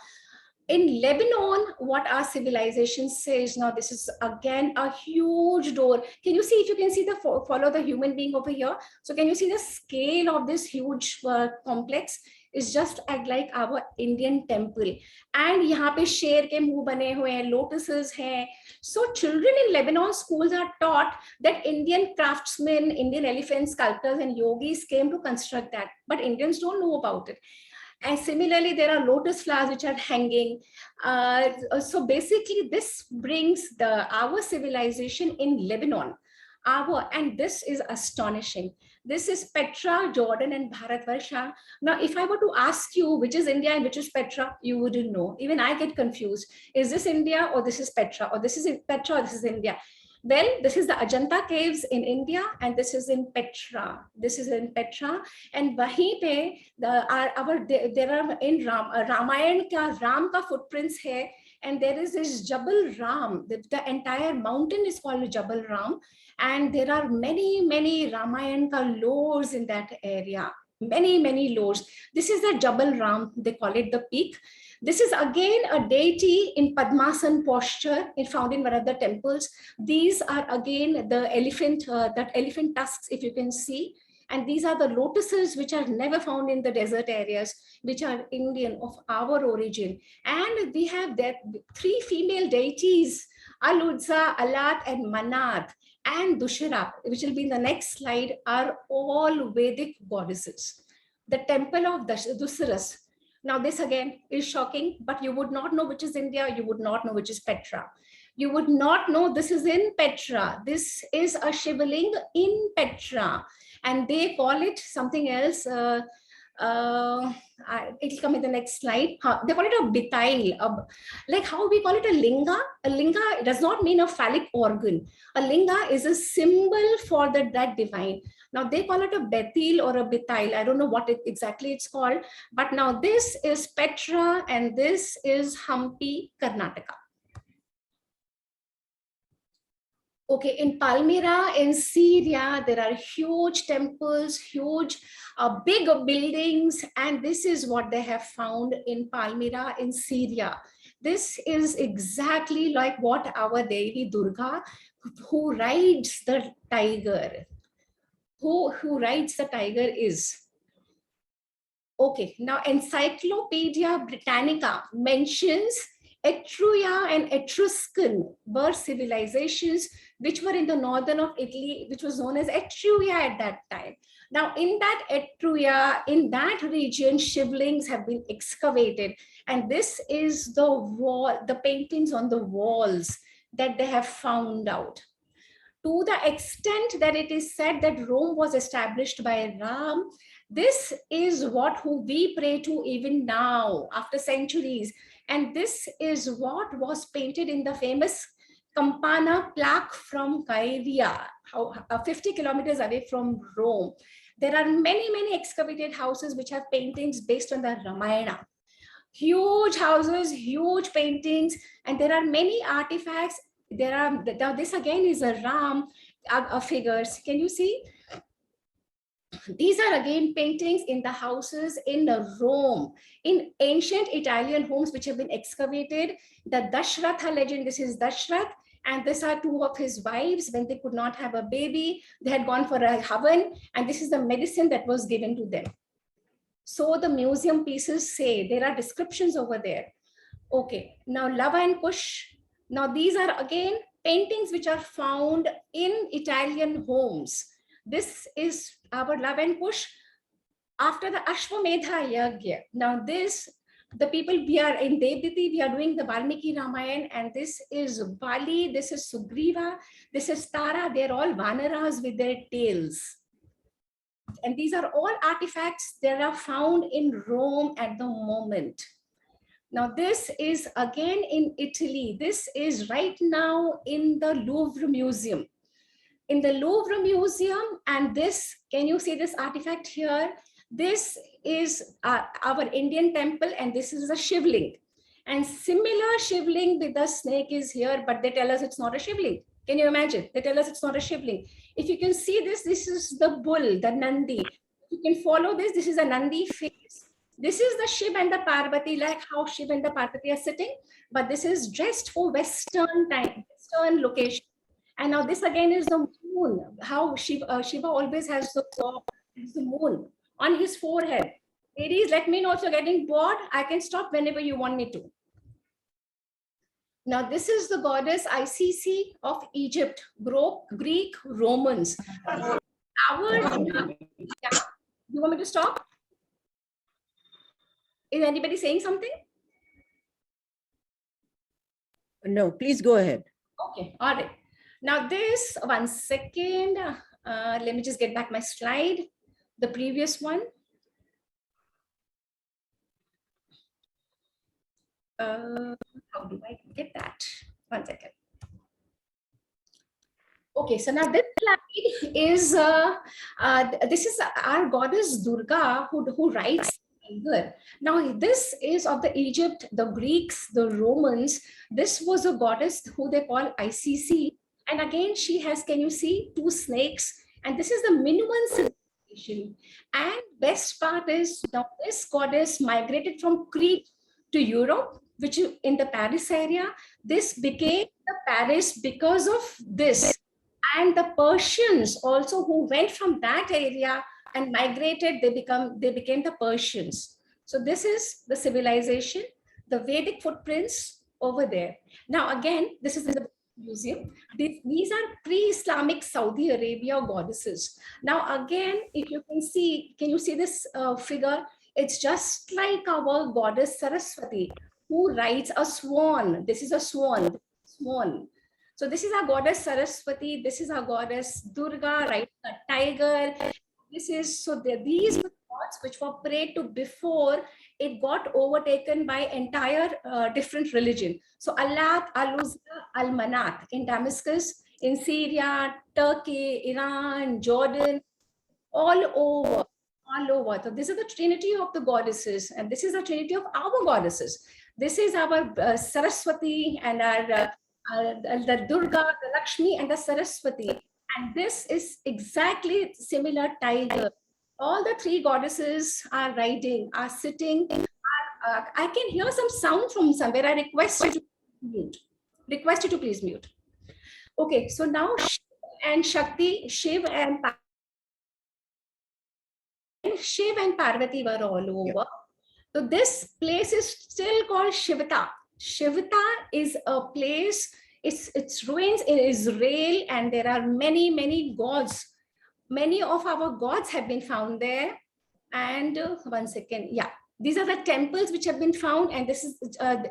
S2: In Lebanon, what our civilization says, now this is again a huge door. Can you see, if you can see follow the human being over here? So can you see the scale of this huge complex? Is just like our Indian temple. And यहाँ पे शेर के मुंह बने हुए हैं, lotuses हैं. So children in Lebanon schools are taught that Indian craftsmen, Indian elephant sculptors and yogis came to construct that, but Indians don't know about it. And similarly, there are lotus flowers which are hanging. So basically, this brings our civilization in Lebanon. And this is astonishing. This is Petra, Jordan, and Bharatvarsha. Now, if I were to ask you which is India and which is Petra, you wouldn't know. Even I get confused. Is this India or this is Petra? Or this is Petra or this is India? Well, this is the Ajanta caves in India, and this is in Petra. This is in Petra, and wahi pe there are in Ramayana ka Ram ka footprints hai, and there is this Jabal Ram. The entire mountain is called Jabal Ram, and there are many Ramayana ka lores in that area. Many lores. This is the Jabal Ram. They call it the peak. This is again a deity in Padmasan posture, found in one of the temples. These are again the elephant, that elephant tusks, if you can see. And these are the lotuses which are never found in the desert areas, which are Indian, of our origin. And we have that 3 female deities, Aludza, Alat, and Manat, and Dushira, which will be in the next slide, are all Vedic goddesses. The temple of Duceras. Now this again is shocking, but you would not know which is India, you would not know which is Petra. You would not know this is in Petra. This is a Shivling in Petra, and they call it something else. It'll come in the next slide. They call it a bitail, like how we call it a linga. A linga does not mean a phallic organ. A linga is a symbol for that divine. Now they call it a betil or a bitail. I don't know what exactly it's called, but now this is Petra and this is Hampi, Karnataka. Okay, in Palmyra, in Syria, there are huge temples, huge, big buildings, and this is what they have found in Palmyra, in Syria. This is exactly like what our Devi Durga, who rides the tiger, who rides the tiger is. Okay, now Encyclopedia Britannica mentions Etruria and Etruscan were civilizations which were in the northern of Italy, which was known as Etruria at that time. Now, in that Etruria, in that region, shivlings have been excavated, and this is the wall, the paintings on the walls that they have found out. To the extent that it is said that Rome was established by Ram, this is who we pray to even now, after centuries. And this is what was painted in the famous Campana plaque from Caria, 50 kilometers away from Rome. There are many excavated houses which have paintings based on the Ramayana. Huge houses, huge paintings, and there are many artifacts. Now this again is a Ram figures. Can you see? These are again paintings in the houses in Rome, in ancient Italian homes which have been excavated. The Dashratha legend, this is Dashrath, and these are 2 of his wives. When they could not have a baby, they had gone for a havan, and this is the medicine that was given to them. So the museum pieces say, there are descriptions over there. Okay, now Lava and Kush. Now these are again paintings which are found in Italian homes. This is our Lava and Kush after the Ashwamedha Yagya. Now this, the people, we are in Devditi, we are doing the Valmiki Ramayana, and this is Bali, this is Sugriva, this is Tara. They're all Vanaras with their tails. And these are all artifacts that are found in Rome at the moment. Now, this is again in Italy. This is right now in the Louvre Museum. In the Louvre Museum, and this, can you see this artifact here? This is our Indian temple, and this is a shivling. And similar shivling with the snake is here, but they tell us it's not a shivling. Can you imagine? They tell us it's not a shivling. If you can see this, this is the bull, the Nandi. You can follow this. This is a Nandi face. This is the Shiv and the Parvati, like how Shiv and the Parvati are sitting, but this is dressed for Western time, Western location. And now this again is the moon, how Shiva always has the moon on his forehead. Ladies, let me know if you're getting bored. I can stop whenever you want me to. Now, this is the goddess ICC of Egypt, Greek Romans. Yeah. You want me to stop? Is anybody saying something?
S3: No, please go ahead.
S2: Okay, all right. Now this, 1 second. Let me just get back my slide, the previous one. How do I get that? 1 second. Okay, so now this slide is this is our goddess Durga who rides tiger. Now this is of the Egypt, the Greeks, the Romans. This was a goddess who they call ICC, and again she has, can you see, two snakes, and this is the minimum civilization. And best part is now this goddess migrated from Crete to Europe, which is in the Paris area. This became the Paris because of this. And the Persians also who went from that area and migrated, they became the Persians. So this is the civilization, the Vedic footprints over there. Now again, this is in the museum. These are pre-Islamic Saudi Arabia goddesses. Now again, if you can see, can you see this figure? It's just like our goddess Saraswati, who rides a swan. This is a swan. So this is our goddess Saraswati. This is our goddess Durga, right? A tiger. This is, so these were gods which were prayed to before it got overtaken by entire different religion. So Allat, Al-Uzza, Al-Manat in Damascus, in Syria, Turkey, Iran, Jordan, all over. So this is the trinity of the goddesses, and this is the trinity of our goddesses. This is our Saraswati and our the Durga, the Lakshmi, and the Saraswati. And this is exactly similar tiger. All the three goddesses are riding, are sitting. I can hear some sound from somewhere. I request you to mute. Request you to please mute. Okay, so now Shiv and Shakti, Shiv and Parvati were all over. So this place is still called Shivata. Shivata is a place, it's ruins in Israel, and there are many gods. Many of our gods have been found there. And one second, yeah. These are the temples which have been found, and this is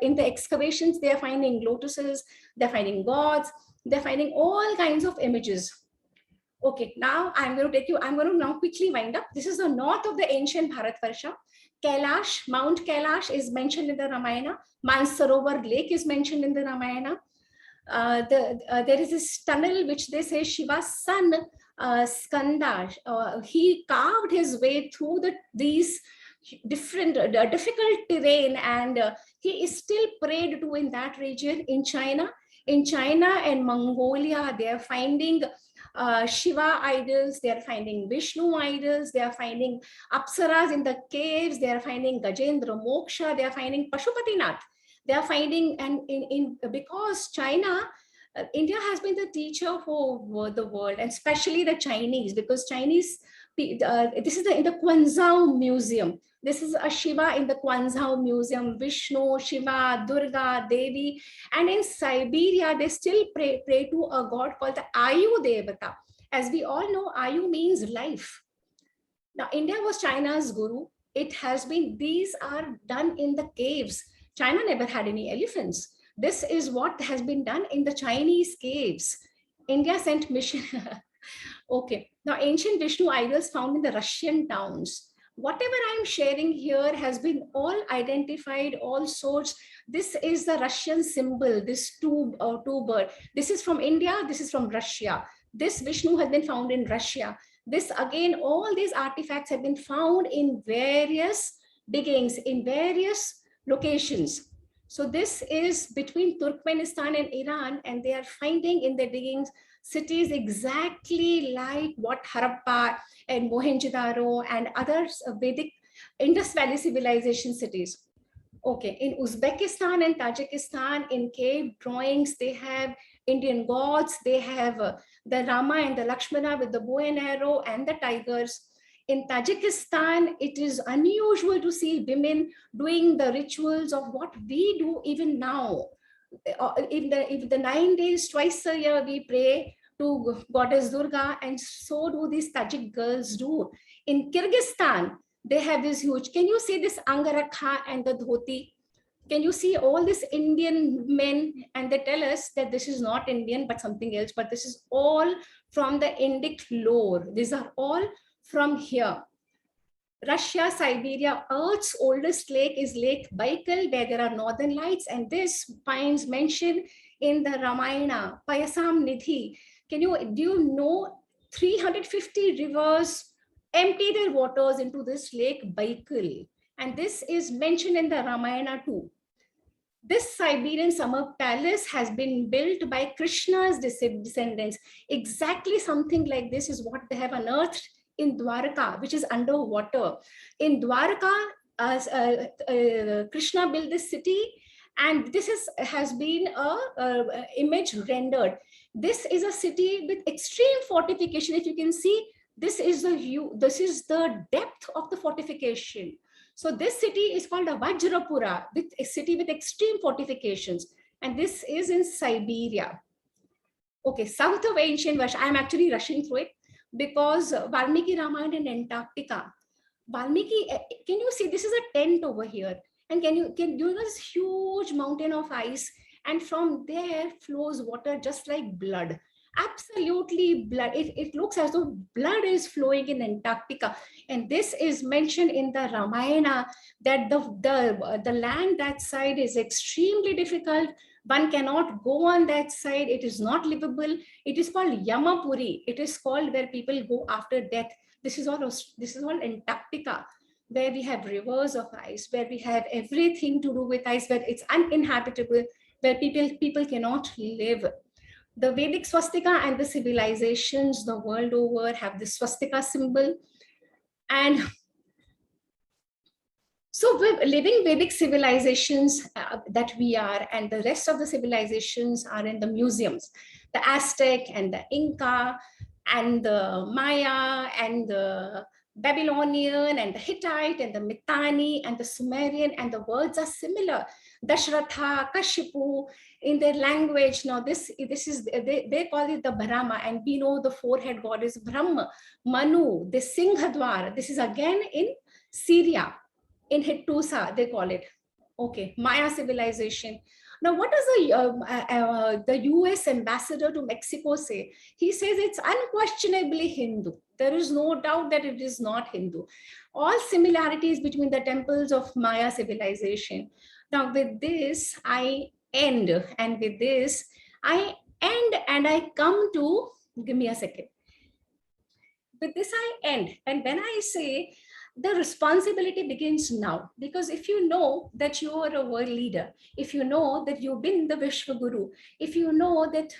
S2: in the excavations, they are finding lotuses, they're finding gods, they're finding all kinds of images. Okay, now I'm going to now quickly wind up. This is the north of the ancient Bharatvarsha. Kailash, Mount Kailash is mentioned in the Ramayana. Mansarovar Lake is mentioned in the Ramayana. There is this tunnel which they say Shiva's son, Skanda, he carved his way through these different difficult terrain, and he is still prayed to in that region. In China and Mongolia, they are finding Shiva idols, they are finding Vishnu idols, they are finding Apsaras in the caves, they are finding Gajendra Moksha, they are finding Pashupatinath, they are finding, and because China, India has been the teacher for the world, and especially the Chinese, because Chinese, this is in the Quanzhou Museum. This is a Shiva in the Quanzhou Museum, Vishnu, Shiva, Durga, Devi. And in Siberia, they still pray to a god called the Ayu Devata. As we all know, Ayu means life. Now, India was China's guru. It has been, these are done in the caves. China never had any elephants. This is what has been done in the Chinese caves. India sent mission. Okay. Now, ancient Vishnu idols found in the Russian towns. Whatever I'm sharing here has been all identified, all sorts. This is the Russian symbol, this two-bird. This is from India, this is from Russia. This Vishnu has been found in Russia. This again, all these artifacts have been found in various diggings, in various locations. So this is between Turkmenistan and Iran, and they are finding in their diggings cities exactly like what Harappa and Mohenjo-daro and other Vedic Indus Valley civilization cities. Okay, in Uzbekistan and Tajikistan, in cave drawings, they have Indian gods, they have the Rama and the Lakshmana with the bow and arrow and the tigers. In Tajikistan, it is unusual to see women doing the rituals of what we do even now. In the 9 days, twice a year, we pray to goddess Durga, and so do these Tajik girls do. In Kyrgyzstan, they have this huge, can you see this Angarakha and the dhoti? Can you see all these Indian men? And they tell us that this is not Indian, but something else, but this is all from the Indic lore. These are all from here. Russia, Siberia, Earth's oldest lake is Lake Baikal, where there are northern lights, and this finds mention in the Ramayana, Payasam Nidhi. do you know 350 rivers empty their waters into this lake Baikal? And this is mentioned in the Ramayana too. This Siberian summer palace has been built by Krishna's descendants. Exactly something like this is what they have unearthed in Dwarka, which is underwater. In Dwarka, Krishna built this city, and this has been a image rendered. This is a city with extreme fortification. If you can see, this is the depth of the fortification. So this city is called a Vajrapura, with a city with extreme fortifications. And this is in Siberia. Okay, south of ancient Russia. I'm actually rushing through it because Valmiki Ramayana in Antarctica. Valmiki, can you see, this is a tent over here. And can you know this huge mountain of ice, and from there flows water just like blood. Absolutely blood. It looks as though blood is flowing in Antarctica. And this is mentioned in the Ramayana, that the land that side is extremely difficult. One cannot go on that side. It is not livable. It is called Yamapuri. It is called where people go after death. This is all Antarctica, where we have rivers of ice, where we have everything to do with ice, where it's uninhabitable, where people cannot live. The Vedic swastika and the civilizations the world over have the swastika symbol. And so we're living Vedic civilizations that we are, and the rest of the civilizations are in the museums. The Aztec and the Inca and the Maya and the Babylonian and the Hittite and the Mitanni and the Sumerian, and the words are similar. Dashratha, Kashipu, in their language. Now this is, they call it the Brahma, and we know the forehead god is Brahma. Manu, the Singhadwar, this is again in Syria, in Hittusa, they call it. Okay, Maya civilization. Now, what does the US ambassador to Mexico say? He says it's unquestionably Hindu. There is no doubt that it is not Hindu. All similarities between the temples of Maya civilization. Now, with this, I end. And with this, I end and I come to, give me a second. With this, I end. And when I say, the responsibility begins now, because if you know that you are a world leader, if you know that you've been the Vishwa Guru, if you know that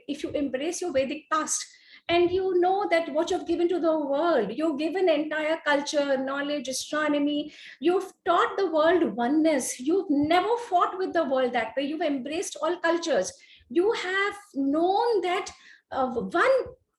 S2: if you embrace your Vedic past, and you know that what you've given to the world, you've given entire culture, knowledge, astronomy, you've taught the world oneness, you've never fought with the world that way, you've embraced all cultures, you have known that one.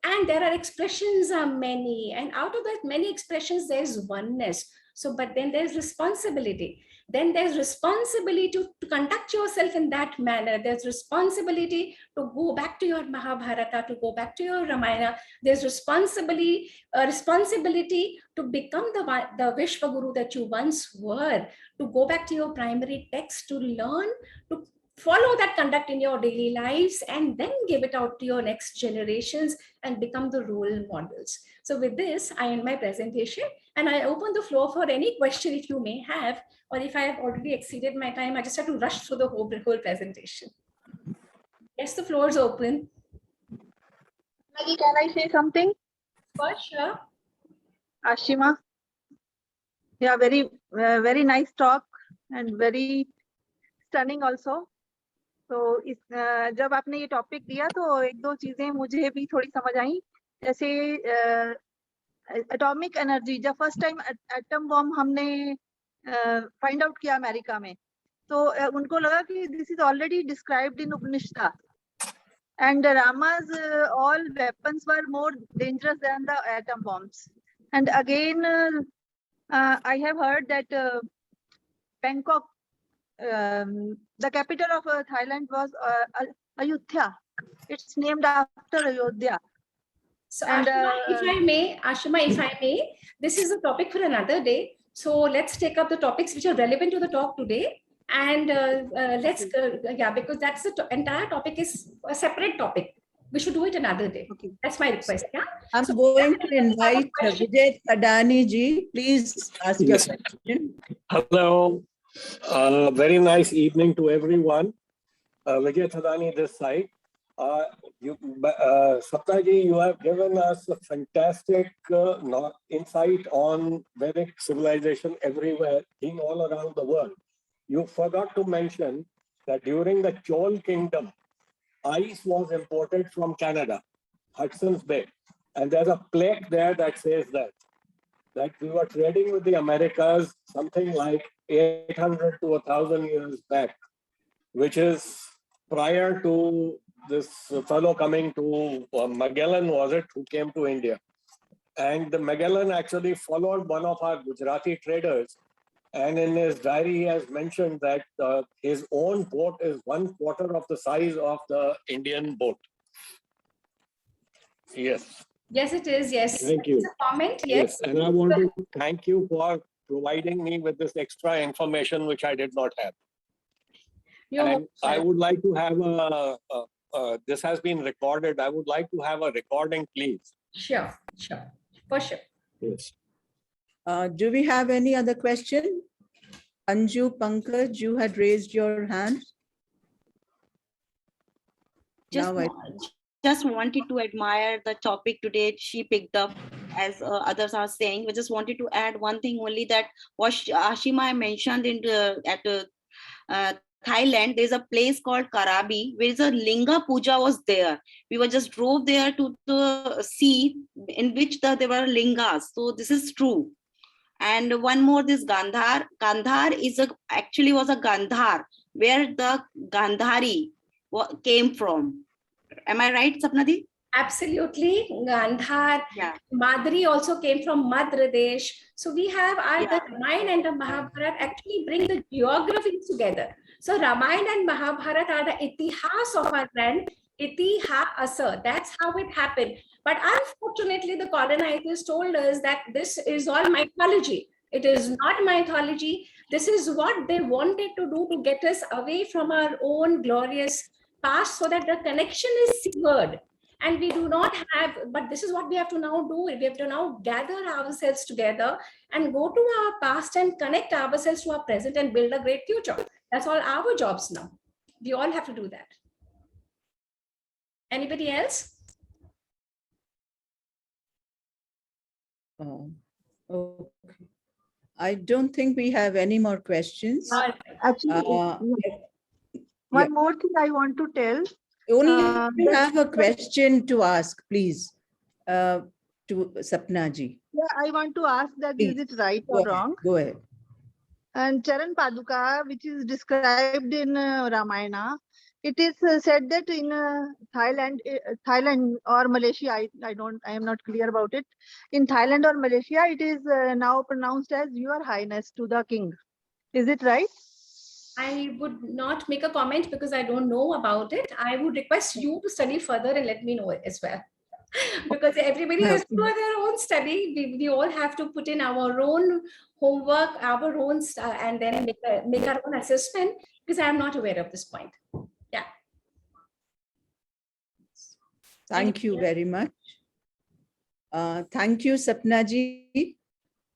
S2: And there are expressions are many, and out of that many expressions, there's oneness. So, but then there's responsibility. Then there's responsibility to conduct yourself in that manner. There's responsibility to go back to your Mahabharata, to go back to your Ramayana. There's responsibility to become the Vishwa Guru that you once were, to go back to your primary text, to learn, to follow that conduct in your daily lives, and then give it out to your next generations and become the role models. So with this, I end my presentation, and I open the floor for any question if you may have, or if I have already exceeded my time, I just have to rush through the whole presentation. Yes, the floor is open.
S5: Maggie, can I say something?
S2: For sure.
S5: Ashima. Yeah, very nice talk and very stunning also. तो जब आपने ये topic दिया तो एक दो चीजें मुझे भी थोड़ी समझ आई, जैसे एटॉमिक एनर्जी, जब फर्स्ट टाइम एटम बॉम्ब हमने फाइंड आउट किया अमेरिका में, तो उनको लगा कि this is already described in Upanishad, and Rama's all weapons were more dangerous than the atom bombs. And again, I have heard that Bangkok, the capital of Thailand was Ayodhya. It's named after Ayodhya.
S2: So,
S5: and,
S2: Ashima, if I may, this is a topic for another day. So let's take up the topics which are relevant to the talk today. And because that's the entire topic is a separate topic. We should do it another day. Okay. That's my request. Yeah.
S3: I'm going to invite Vijay Thadani ji. Please ask your question.
S6: Hello. Very nice evening to everyone. Vijay Thadani this side. Sapnaji, you have given us a fantastic insight on Vedic civilization everywhere, in all around the world. You forgot to mention that during the Chol kingdom, ice was imported from Canada, Hudson's Bay. And there's a plaque there that says that we were trading with the Americas something like 800 to 1,000 years back, which is prior to this fellow coming to Magellan, was it, who came to India. And the Magellan actually followed one of our Gujarati traders. And in his diary, he has mentioned that his own boat is 1/4 of the size of the Indian boat. Yes.
S2: Yes, it is. Yes.
S6: Thank you.
S2: It's a comment. Yes.
S6: And I want to thank you for providing me with this extra information, which I did not have. And I would like to have this has been recorded. I would like to have a recording, please.
S2: Sure, sure, for sure.
S6: Yes.
S3: Do we have any other question? Anju, Pankaj, you had raised your hand.
S7: Just wanted to admire the topic today she picked up, as others are saying. We just wanted to add one thing only, that what Ashima mentioned in Thailand, there's a place called Karabi, where a linga puja was there. We were just drove there to the sea in which there were lingas. So this is true. And one more, this Gandhar. Gandhar is actually was a Gandhar, where the Gandhari came from. Am I right, Sapnadi?
S2: Absolutely. Gandhar.
S7: Yeah.
S2: Madri also came from Madhya Pradesh. So we have the Ramayana and the Mahabharata actually bring the geography together. So Ramayana and Mahabharata are the itihas of our land. Itihasa. That's how it happened. But unfortunately, the colonizers told us that this is all mythology. It is not mythology. This is what they wanted to do to get us away from our own glorious past, so that the connection is severed. And we do not have, but this is what we have to now do. We have to now gather ourselves together and go to our past and connect ourselves to our present and build a great future. That's all our jobs now. We all have to do that. Anybody else?
S3: Okay. I don't think we have any more questions.
S5: Actually, one more thing I want to tell.
S3: Only if you have a question to ask, please, to Sapna ji.
S5: Yeah, I want to ask that,
S3: Please.
S5: is it right or wrong?
S3: Go ahead.
S5: And Charan Paduka, which is described in Ramayana, it is said that in Thailand or Malaysia, I am not clear about it. In Thailand or Malaysia, it is now pronounced as Your Highness to the King. Is it right?
S2: I would not make a comment because I don't know about it. I would request you to study further and let me know as well. Because everybody has to do their own study. We all have to put in our own homework, our own, and then make our own assessment, because I am not aware of this point. Yeah.
S3: Thank you very much. Thank you, Sapna ji.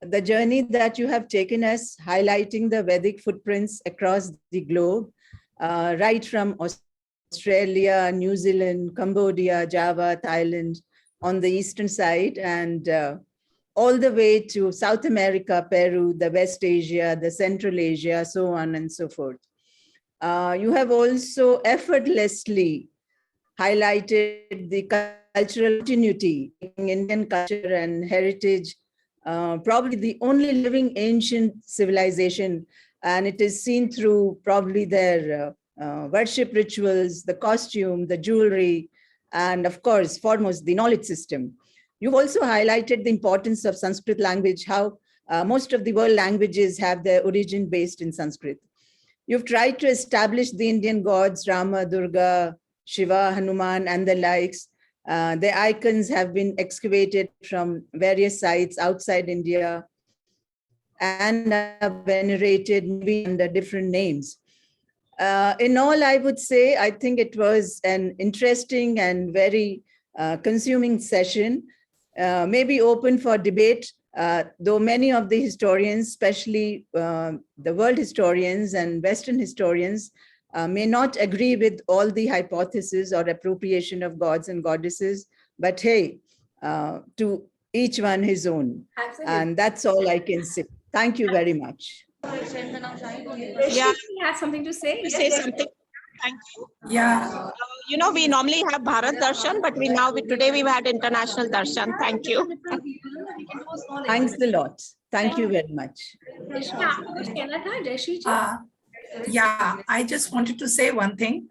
S3: The journey that you have taken us, highlighting the Vedic footprints across the globe, right from Australia, New Zealand, Cambodia, Java, Thailand, on the eastern side, and all the way to South America, Peru, the West Asia, the Central Asia, so on and so forth. You have also effortlessly highlighted the cultural continuity in Indian culture and heritage, probably the only living ancient civilization, and it is seen through probably their worship rituals, the costume, the jewelry, and of course, foremost, the knowledge system. You've also highlighted the importance of Sanskrit language, how most of the world languages have their origin based in Sanskrit. You've tried to establish the Indian gods, Rama, Durga, Shiva, Hanuman, and the likes. Their icons have been excavated from various sites outside India and are venerated maybe under different names. In all, I would say, I think it was an interesting and very consuming session, maybe open for debate, though many of the historians, especially the world historians and Western historians, may not agree with all the hypotheses or appropriation of gods and goddesses, but hey, to each one his own.
S2: Absolutely.
S3: And that's all I can say. Thank you very much.
S2: Yeah. You have something to say?
S1: To say something. Thank you.
S8: Yeah.
S1: You know, we normally have Bharat Darshan, but today we've had International Darshan. Thank you.
S3: Thanks a lot. Thank you very much.
S8: Yeah, I just wanted to say one thing,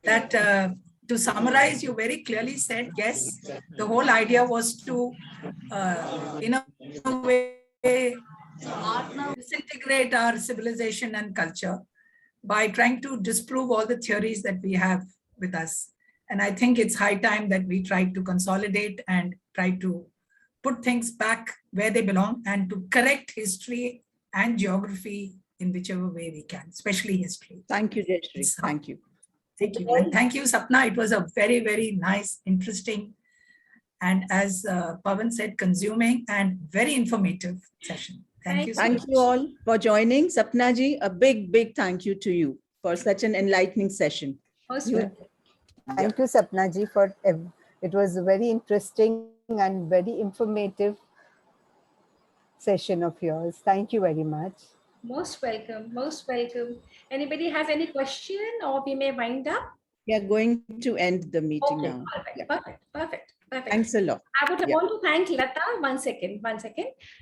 S8: that to summarize, you very clearly said, yes, the whole idea was to, in a way, disintegrate our civilization and culture by trying to disprove all the theories that we have with us. And I think it's high time that we try to consolidate and try to put things back where they belong and to correct history and geography in whichever way we can, especially history.
S3: Thank you, Jayashree. Thank you.
S8: Thank you. And thank you, Sapna. It was a very, very nice, interesting, and as Pawan said, consuming and very informative session. Thank you so much.
S3: Thank you all for joining. Sapna ji, a big, big thank you to you for such an enlightening session.
S9: Thank you, Sapna ji, for it was a very interesting and very informative session of yours. Thank you very much.
S2: Most welcome. Most welcome. Anybody has any question, or we may wind up?
S3: We are going to end the meeting now.
S2: Perfect,
S3: Yeah.
S2: perfect.
S3: Thanks a lot.
S2: I would want to thank Lata. One second.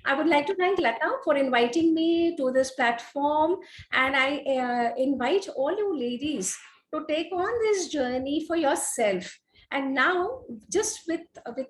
S2: I would like to thank Lata for inviting me to this platform. And I invite all you ladies to take on this journey for yourself. And now, just with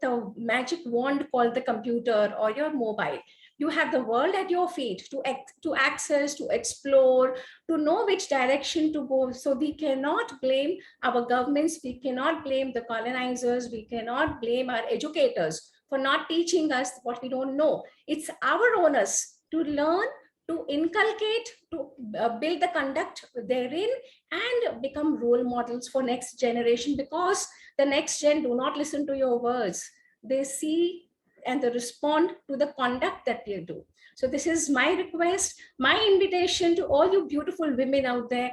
S2: a magic wand called the computer or your mobile, you have the world at your feet to access, to explore, to know which direction to go. So we cannot blame our governments, we cannot blame the colonizers, we cannot blame our educators for not teaching us what we don't know. It's our onus to learn, to inculcate, to build the conduct therein, and become role models for next generation, because the next gen do not listen to your words. They see and they respond to the conduct that you do. So this is my request, my invitation to all you beautiful women out there.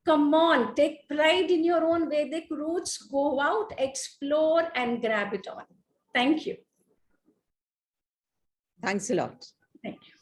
S2: Come on, take pride in your own Vedic roots, go out, explore, and grab it on. Thank you.
S3: Thanks a lot.
S2: Thank you.